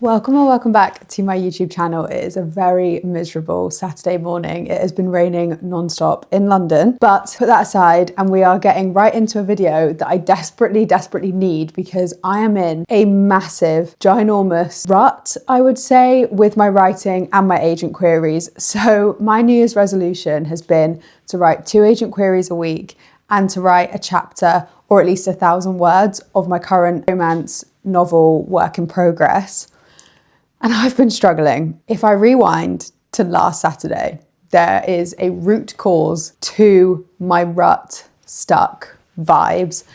Welcome or welcome back to my YouTube channel. It is a very miserable Saturday morning. It has been raining non-stop in London, but put that aside and we are getting right into a video that I desperately need because I am in a massive, ginormous rut, I would say, with my writing and my agent queries. So my New Year's resolution has been to write 2 agent queries a week and to write a chapter or at least 1,000 words of my current romance novel work in progress. And I've been struggling. If I rewind to last Saturday, there is a root cause to my rut stuck vibes.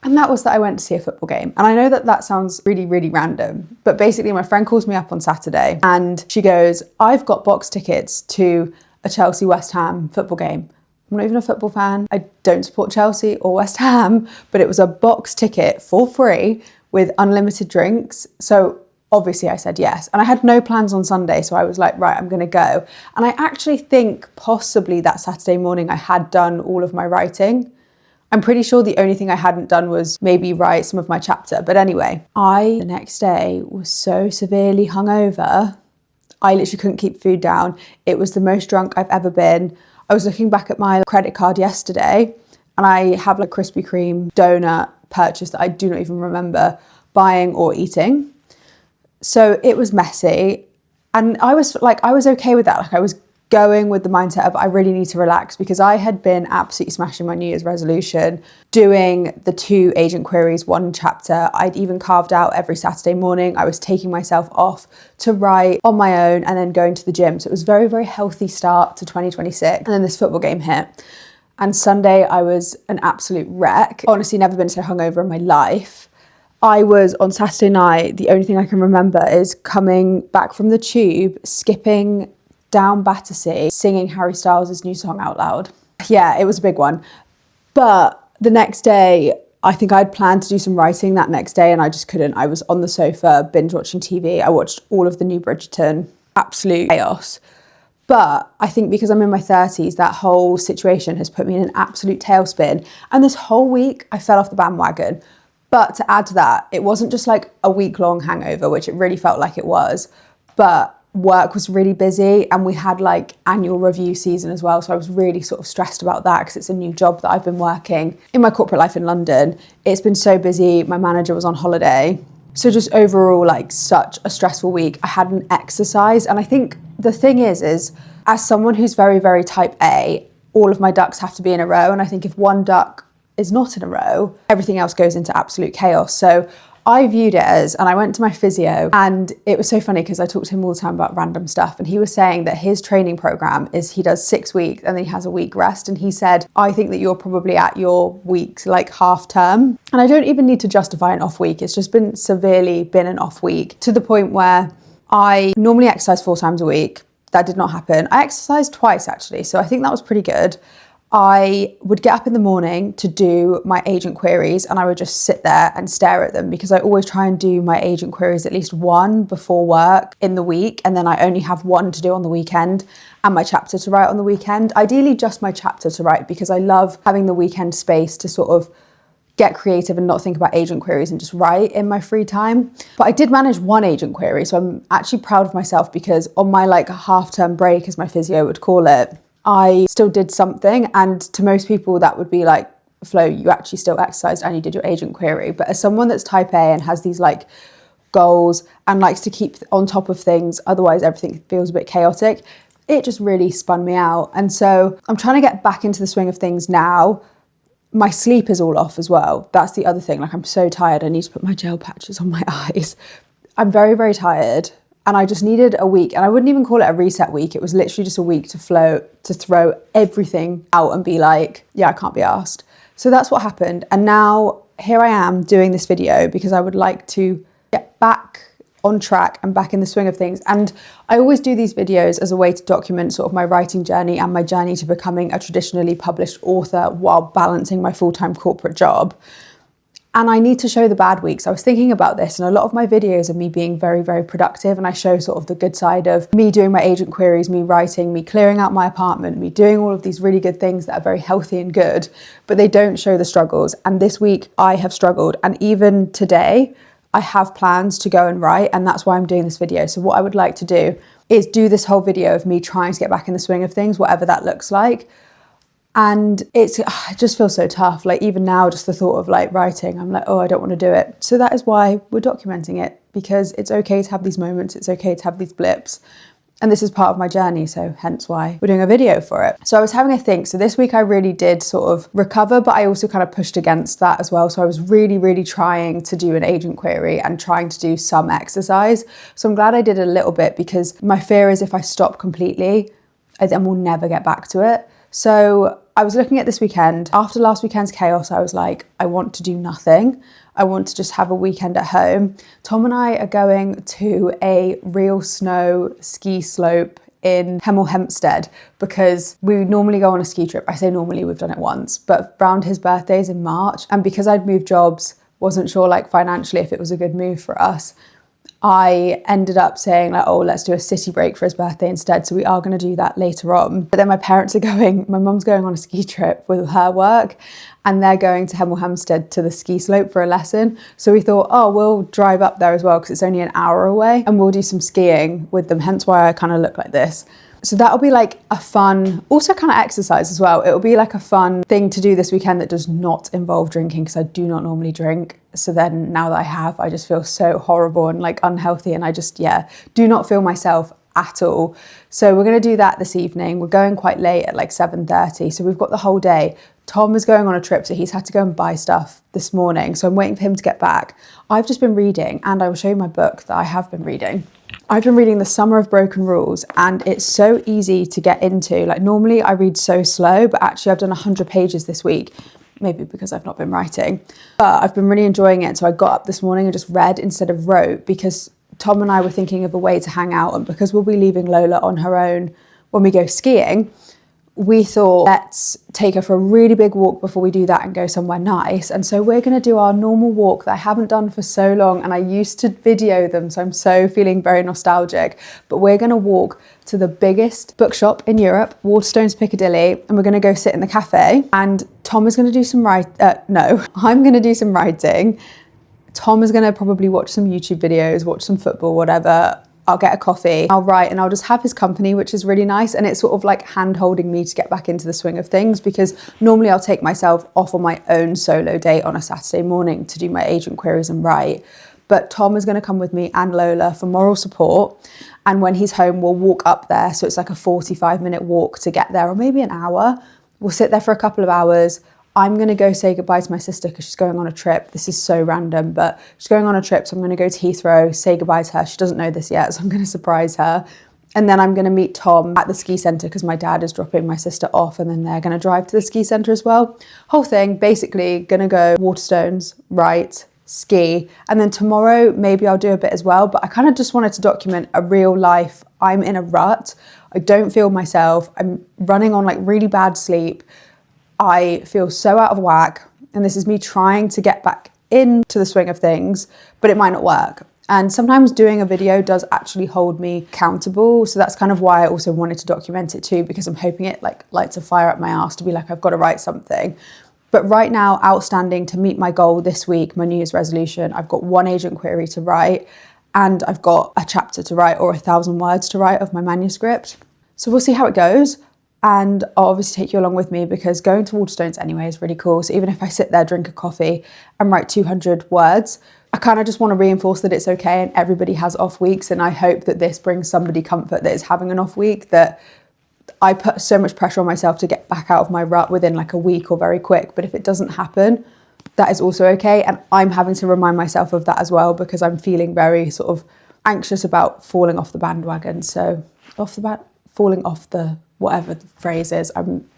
And that was that I went to see a football game. And I know that that sounds really random, but basically my friend calls me up on Saturday and she goes, I've got box tickets to a Chelsea West Ham football game. I'm not even a football fan. I don't support Chelsea or West Ham, but it was a box ticket for free with unlimited drinks. So obviously I said yes. And I had no plans on Sunday. So I was like, right, I'm going to go. And I actually think possibly that Saturday morning I had done all of my writing. I'm pretty sure the only thing I hadn't done was maybe write some of my chapter. But anyway, the next day was so severely hungover. I literally couldn't keep food down. It was the most drunk I've ever been. I was looking back at my credit card yesterday and I have like a Krispy Kreme donut purchase that I do not even remember buying or eating. So it was messy and I was okay with that. Like I was going with the mindset of I really need to relax because I had been absolutely smashing my New Year's resolution, doing the 2 agent queries, 1 chapter. I'd even carved out every Saturday morning. I was taking myself off to write on my own and then going to the gym. So it was a very healthy start to 2026. And then this football game hit. And Sunday I was an absolute wreck. Honestly, never been so hungover in my life. I was on Saturday night, the only thing I can remember is coming back from the tube, skipping down Battersea, singing Harry Styles' new song out loud. Yeah, it was a big one. But the next day, I think I'd planned to do some writing that next day and I just couldn't. I was on the sofa, binge watching TV. I watched all of the new Bridgerton, absolute chaos. But I think because I'm in my 30s, that whole situation has put me in an absolute tailspin. And this whole week, I fell off the bandwagon. But to add to that, it wasn't just like a week-long hangover, which it really felt like it was, but work was really busy and we had like annual review season as well. So I was really sort of stressed about that because it's a new job that I've been working in my corporate life in London. It's been so busy. My manager was on holiday. So just overall, like such a stressful week. I hadn't exercised. And I think the thing is as someone who's very type A, all of my ducks have to be in a row. And I think if one duck is not in a row, everything else goes into absolute chaos. So I viewed it as, and I went to my physio and it was so funny because I talked to him all the time about random stuff and he was saying that his training program is he does 6 weeks and then he has a week rest. And he said, I think that you're probably at your week's like half term. And I don't even need to justify an off week. It's just been severely an off week to the point where I normally exercise 4 times a week. That did not happen. I exercised twice actually. So I think that was pretty good. I would get up in the morning to do my agent queries and I would just sit there and stare at them because I always try and do my agent queries at least 1 before work in the week and then I only have 1 to do on the weekend and my chapter to write on the weekend. Ideally just my chapter to write because I love having the weekend space to sort of get creative and not think about agent queries and just write in my free time. But I did manage 1 agent query, so I'm actually proud of myself because on my like half-term break, as my physio would call it, I still did something. And to most people that would be like, Flo, you actually still exercised and you did your agent query. But as someone that's type A and has these like goals and likes to keep on top of things, otherwise everything feels a bit chaotic, it just really spun me out. And so I'm trying to get back into the swing of things now. My sleep is all off as well. That's the other thing. Like I'm so tired. I need to put my gel patches on my eyes. I'm very tired. And I just needed a week, and I wouldn't even call it a reset week. It was literally just a week to throw everything out and be like, yeah, I can't be arsed. So that's what happened. And now here I am doing this video because I would like to get back on track and back in the swing of things. And I always do these videos as a way to document sort of my writing journey and my journey to becoming a traditionally published author while balancing my full-time corporate job. And I need to show the bad weeks. I was thinking about this and a lot of my videos of me being very productive and I show sort of the good side of me doing my agent queries, me writing, me clearing out my apartment, me doing all of these really good things that are very healthy and good, but they don't show the struggles. And this week I have struggled. And even today, I have plans to go and write, and that's why I'm doing this video. So what I would like to do is do this whole video of me trying to get back in the swing of things, whatever that looks like. And it just feels so tough. Like even now, just the thought of like writing, I'm like, oh, I don't want to do it. So that is why we're documenting it, because it's okay to have these moments. It's okay to have these blips. And this is part of my journey, so hence why we're doing a video for it. So I was having a think. So this week I really did sort of recover, but I also kind of pushed against that as well. So I was really, really trying to do an agent query and trying to do some exercise. So I'm glad I did a little bit, because my fear is if I stop completely, I then will never get back to it. So I was looking at this weekend. After last weekend's chaos, I was like, I want to do nothing. I want to just have a weekend at home. Tom and I are going to a real snow ski slope in Hemel Hempstead, because we normally go on a ski trip. I say normally, we've done it once, but around his birthday's in March. And because I'd moved jobs, wasn't sure like financially if it was a good move for us, I ended up saying like, oh, let's do a city break for his birthday instead. So we are going to do that later on. But then my parents are going, my mum's going on a ski trip with her work, and they're going to Hemel Hempstead to the ski slope for a lesson. So we thought, oh, we'll drive up there as well, because it's only an hour away, and we'll do some skiing with them. Hence why I kind of look like this. So that'll be like a fun, also kind of exercise as well. It'll be like a fun thing to do this weekend that does not involve drinking, because I do not normally drink. So then now that I have, I just feel so horrible and like unhealthy, and I just, yeah, do not feel myself at all. So we're going to do that this evening. We're going quite late at like 7:30. So we've got the whole day. Tom is going on a trip, so he's had to go and buy stuff this morning. So I'm waiting for him to get back. I've just been reading, and I will show you my book that I have been reading. I've been reading The Summer of Broken Rules, and it's so easy to get into. Like normally I read so slow, but actually I've done 100 pages this week, maybe because I've not been writing. But I've been really enjoying it. So I got up this morning and just read instead of wrote, because Tom and I were thinking of a way to hang out, and because we'll be leaving Lola on her own when we go skiing, we thought, let's take her for a really big walk before we do that and go somewhere nice. And so we're going to do our normal walk that I haven't done for so long, and I used to video them, so I'm so feeling very nostalgic. But we're going to walk to the biggest bookshop in Europe, Waterstones Piccadilly, and we're going to go sit in the cafe. And Tom is going to do some I'm going to do some writing. Tom is going to probably watch some YouTube videos, watch some football, whatever. I'll get a coffee, I'll write, and I'll just have his company, which is really nice. And it's sort of like hand holding me to get back into the swing of things, because normally I'll take myself off on my own solo date on a Saturday morning to do my agent queries and write. But Tom is going to come with me and Lola for moral support. And when he's home, we'll walk up there. So it's like a 45-minute walk to get there, or maybe an hour. We'll sit there for a couple of hours. I'm going to go say goodbye to my sister because she's going on a trip. This is so random, but she's going on a trip. So I'm going to go to Heathrow, say goodbye to her. She doesn't know this yet, so I'm going to surprise her. And then I'm going to meet Tom at the ski centre, because my dad is dropping my sister off, and then they're going to drive to the ski centre as well. Whole thing, basically going to go Waterstones, write, ski. And then tomorrow, maybe I'll do a bit as well. But I kind of just wanted to document a real life. I'm in a rut. I don't feel myself. I'm running on like really bad sleep. I feel so out of whack, and this is me trying to get back into the swing of things, but it might not work. And sometimes doing a video does actually hold me accountable. So that's kind of why I also wanted to document it too, because I'm hoping it like lights a fire up my ass to be like, I've got to write something. But right now, outstanding to meet my goal this week, my New Year's resolution, I've got one agent query to write, and I've got a chapter to write, or 1,000 words to write of my manuscript. So we'll see how it goes. And I'll obviously take you along with me, because going to Waterstones anyway is really cool. So even if I sit there, drink a coffee and write 200 words, I kind of just want to reinforce that it's okay, and everybody has off weeks. And I hope that this brings somebody comfort that is having an off week, that I put so much pressure on myself to get back out of my rut within like a week or very quick. But if it doesn't happen, that is also okay. And I'm having to remind myself of that as well, because I'm feeling very sort of anxious about falling off the bandwagon. So falling off the whatever the phrase is, I'm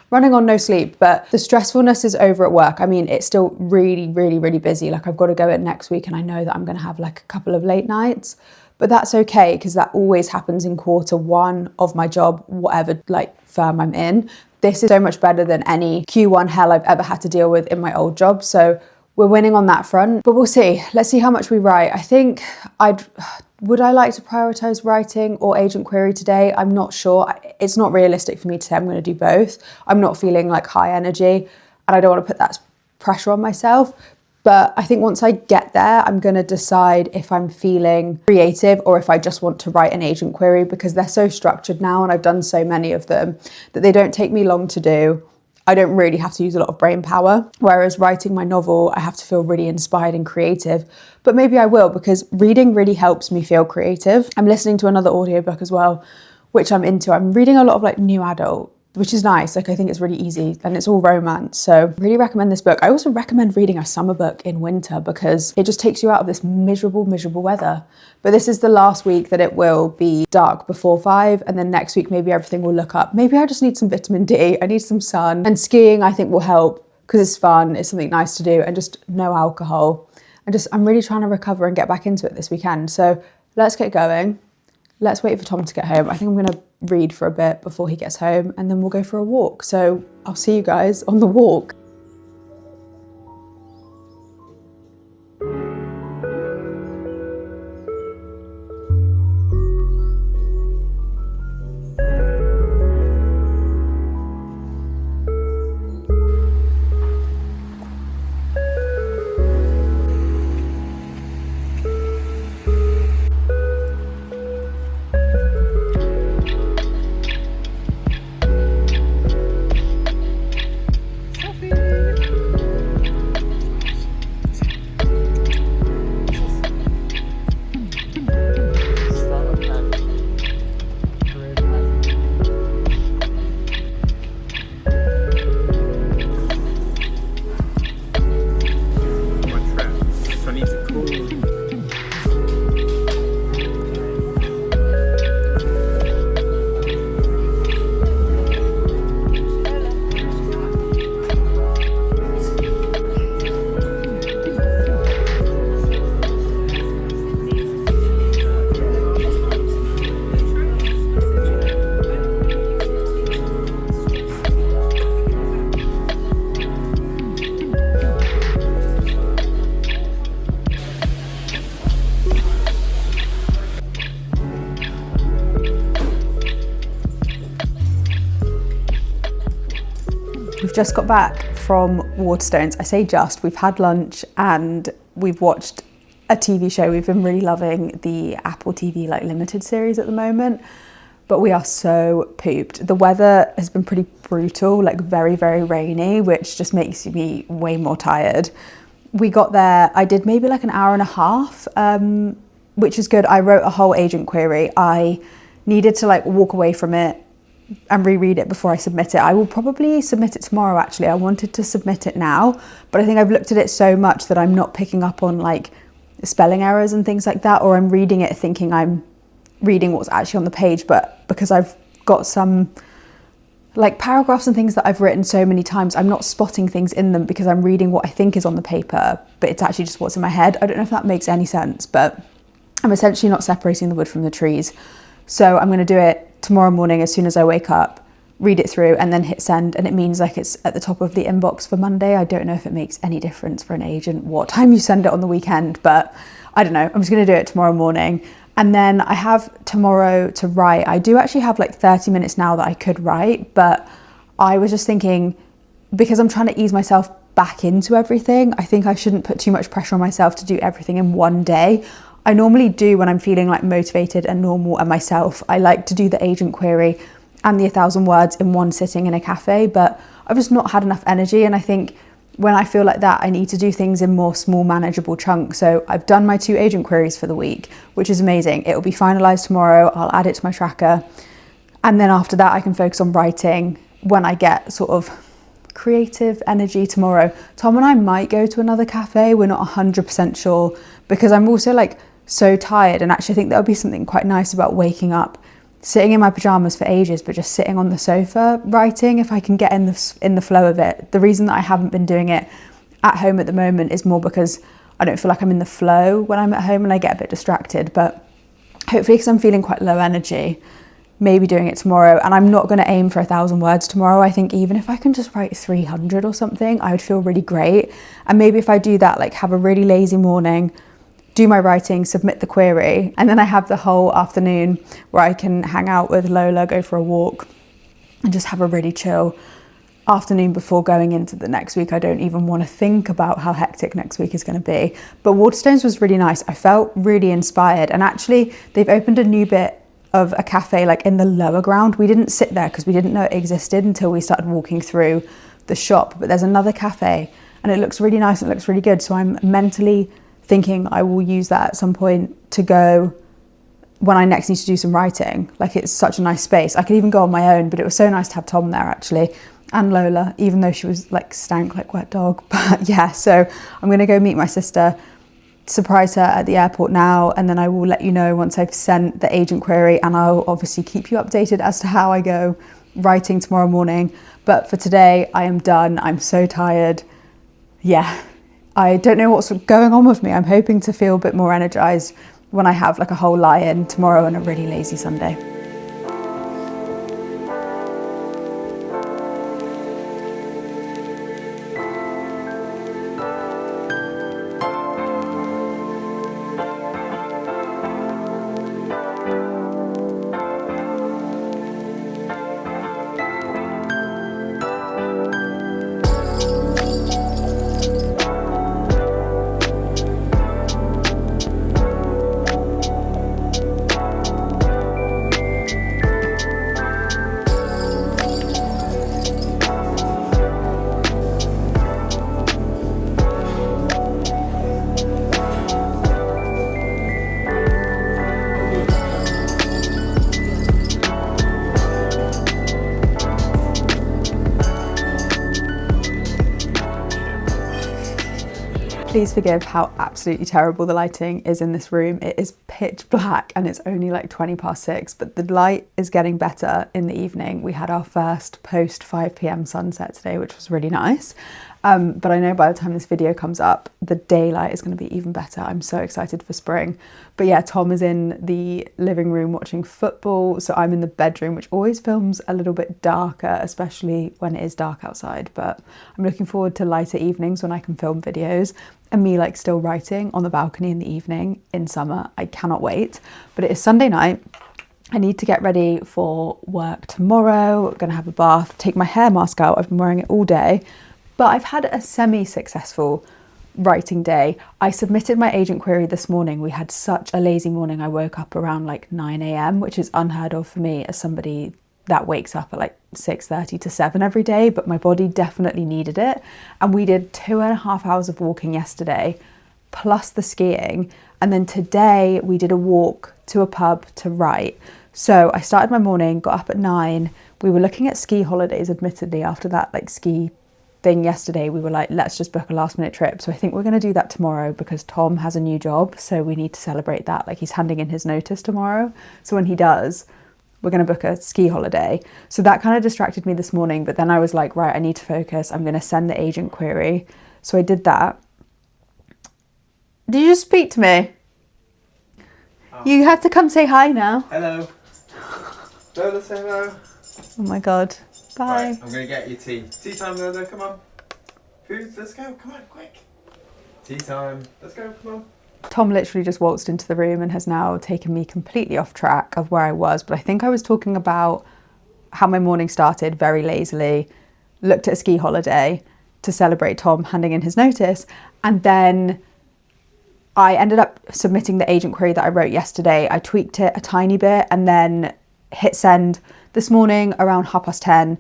running on no sleep. But the stressfulness is over at work. I mean, it's still really, really, really busy. Like I've got to go in next week, and I know that I'm going to have like a couple of late nights, but that's okay, because that always happens in quarter one of my job, whatever like firm I'm in. This is so much better than any Q1 hell I've ever had to deal with in my old job. So we're winning on that front, but we'll see. Let's see how much we write. I think would I like to prioritize writing or agent query today? I'm not sure. It's not realistic for me to say I'm going to do both. I'm not feeling like high energy, and I don't want to put that pressure on myself. But I think once I get there, I'm going to decide if I'm feeling creative or if I just want to write an agent query, because they're so structured now and I've done so many of them that they don't take me long to do. I don't really have to use a lot of brain power. Whereas writing my novel, I have to feel really inspired and creative. But maybe I will, because reading really helps me feel creative. I'm listening to another audiobook as well, which I'm into. I'm reading a lot of like new adult, which is nice. Like, I think it's really easy and it's all romance. So really recommend this book. I also recommend reading a summer book in winter because it just takes you out of this miserable weather. But this is the last week that it will be dark before 5. And then next week, maybe everything will look up. Maybe I just need some vitamin D. I need some sun. And skiing, I think, will help because it's fun. It's something nice to do, and just no alcohol. I'm really trying to recover and get back into it this weekend. So let's get going. Let's wait for Tom to get home. I think I'm gonna read for a bit before he gets home, and then we'll go for a walk. So I'll see you guys on the walk. We've just got back from Waterstones. I say just, we've had lunch and we've watched a TV show. We've been really loving the Apple TV like limited series at the moment, but we are so pooped. The weather has been pretty brutal, like very rainy, which just makes me way more tired. We got there, I did maybe like an hour and a half, which is good. I wrote a whole agent query. I needed to like walk away from it and reread it before I submit it. I will probably submit it tomorrow actually. I wanted to submit it now, but I think I've looked at it so much that I'm not picking up on like spelling errors and things like that, or I'm reading it thinking I'm reading what's actually on the page, but because I've got some like paragraphs and things that I've written so many times, I'm not spotting things in them because I'm reading what I think is on the paper, but it's actually just what's in my head. I don't know if that makes any sense, but I'm essentially not separating the wood from the trees. So I'm going to do it tomorrow morning as soon as I wake up, read it through and then hit send, and it means like it's at the top of the inbox for Monday. I don't know if it makes any difference for an agent what time you send it on the weekend, but I don't know. I'm just going to do it tomorrow morning. And then I have tomorrow to write. I do actually have like 30 minutes now that I could write, but I was just thinking, because I'm trying to ease myself back into everything, I think I shouldn't put too much pressure on myself to do everything in one day. I normally do when I'm feeling like motivated and normal and myself. I like to do the agent query and the 1,000 words in one sitting in a cafe, but I've just not had enough energy. And I think when I feel like that, I need to do things in more small, manageable chunks. So I've done my 2 agent queries for the week, which is amazing. It will be finalized tomorrow. I'll add it to my tracker. And then after that, I can focus on writing when I get sort of creative energy tomorrow. Tom and I might go to another cafe. We're not 100% sure because I'm also like so tired, and actually I think that would be something quite nice about waking up, sitting in my pajamas for ages, but just sitting on the sofa writing, if I can get in the flow of it. The reason that I haven't been doing it at home at the moment is more because I don't feel like I'm in the flow when I'm at home and I get a bit distracted, but hopefully because I'm feeling quite low energy, maybe doing it tomorrow. And I'm not going to aim for 1,000 words tomorrow. I think even if I can just write 300 or something, I would feel really great. And maybe if I do that, like have a really lazy morning, do my writing, submit the query, and then I have the whole afternoon where I can hang out with Lola, go for a walk, and just have a really chill afternoon before going into the next week. I don't even want to think about how hectic next week is going to be. But Waterstones was really nice. I felt really inspired, and actually they've opened a new bit of a cafe like in the lower ground. We didn't sit there because we didn't know it existed until we started walking through the shop, but there's another cafe and it looks really nice and it looks really good. So I'm mentally thinking I will use that at some point to go when I next need to do some writing. Like, it's such a nice space. I could even go on my own, but it was so nice to have Tom there actually, and Lola, even though she was like stank like wet dog. But yeah, so I'm gonna go meet my sister, surprise her at the airport now, and then I will let you know once I've sent the agent query, and I'll obviously keep you updated as to how I go writing tomorrow morning. But for today, I am done. I'm so tired. Yeah, I don't know what's going on with me. I'm hoping to feel a bit more energized when I have like a whole lie-in tomorrow and a really lazy Sunday. Please forgive how absolutely terrible the lighting is in this room. It is pitch black and it's only like 6:20, but the light is getting better in the evening. We had our first post 5 p.m. sunset today, which was really nice. But I know by the time this video comes up, the daylight is going to be even better. I'm so excited for spring. But yeah, Tom is in the living room watching football. So I'm in the bedroom, which always films a little bit darker, especially when it is dark outside. But I'm looking forward to lighter evenings when I can film videos, and me like still writing on the balcony in the evening in summer. I cannot wait. But it is Sunday night. I need to get ready for work tomorrow. I'm gonna have a bath, take my hair mask out. I've been wearing it all day. But I've had a semi-successful writing day. I submitted my agent query this morning. We had such a lazy morning. I woke up around like 9 a.m, which is unheard of for me as somebody that wakes up at like 6:30 to 7 every day, but my body definitely needed it. And we did 2.5 hours of walking yesterday, plus the skiing. And then today we did a walk to a pub to write. So I started my morning, got up at 9. We were looking at ski holidays, admittedly, after that like ski thing yesterday. We were like, let's just book a last minute trip. So I think we're going to do that tomorrow because Tom has a new job. So we need to celebrate that. Like, he's handing in his notice tomorrow. So when he does, we're going to book a ski holiday. So that kind of distracted me this morning. But then I was like, right, I need to focus. I'm going to send the agent query. So I did that. Did you just speak to me? Oh. You have to come say hi now. Hello. Lola, say hello. Oh my God. Bye. Right, I'm going to get you tea. Tea time, Lola, come on. Food, let's go, come on, quick. Tea time, let's go, come on. Tom literally just waltzed into the room and has now taken me completely off track of where I was. But I think I was talking about how my morning started very lazily, looked at a ski holiday to celebrate Tom handing in his notice. And then I ended up submitting the agent query that I wrote yesterday. I tweaked it a tiny bit and then hit send this morning around 10:30,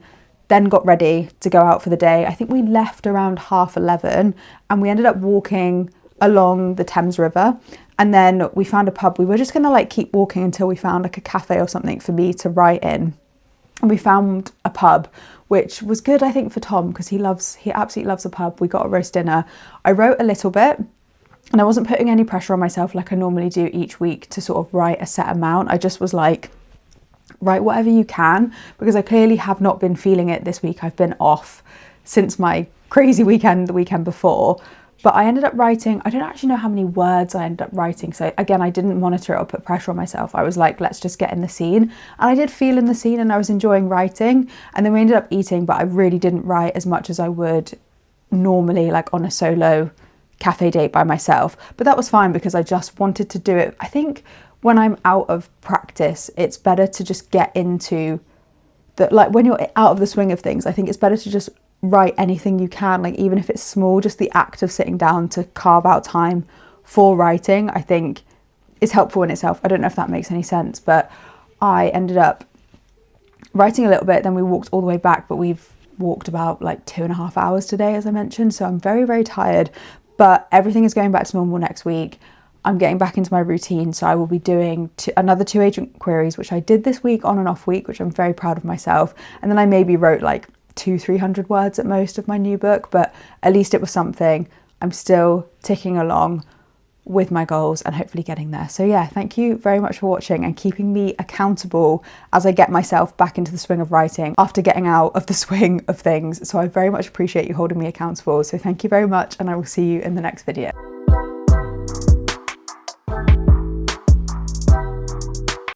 then got ready to go out for the day. I think we left around 11:30 and we ended up walking along the Thames River, and then we found a pub. We were just gonna like keep walking until we found like a cafe or something for me to write in. And we found a pub, which was good, I think, for Tom, because he absolutely loves a pub. We got a roast dinner. I wrote a little bit and I wasn't putting any pressure on myself like I normally do each week to sort of write a set amount. I just was like, write whatever you can, because I clearly have not been feeling it this week. I've been off since my crazy weekend, the weekend before. But I ended up writing, I don't actually know how many words I ended up writing. So again, I didn't monitor it or put pressure on myself. I was like, let's just get in the scene. And I did feel in the scene and I was enjoying writing. And then we ended up eating, but I really didn't write as much as I would normally, like on a solo cafe date by myself. But that was fine because I just wanted to do it. I think when I'm out of practice, it's better to just get into that like when you're out of the swing of things, I think it's better to just write anything you can, like even if it's small, just the act of sitting down to carve out time for writing, I think is helpful in itself. I don't know if that makes any sense, but I ended up writing a little bit, then we walked all the way back, but we've walked about like 2.5 hours today, as I mentioned, so I'm very, very tired, but everything is going back to normal next week. I'm getting back into my routine, so I will be doing another 2 agent queries, which I did this week on and off week, which I'm very proud of myself. And then I maybe wrote like 200-300 words at most of my new book, but at least it was something. I'm still ticking along with my goals and hopefully getting there. So yeah, thank you very much for watching and keeping me accountable as I get myself back into the swing of writing after getting out of the swing of things. So I very much appreciate you holding me accountable. So thank you very much, and I will see you in the next video.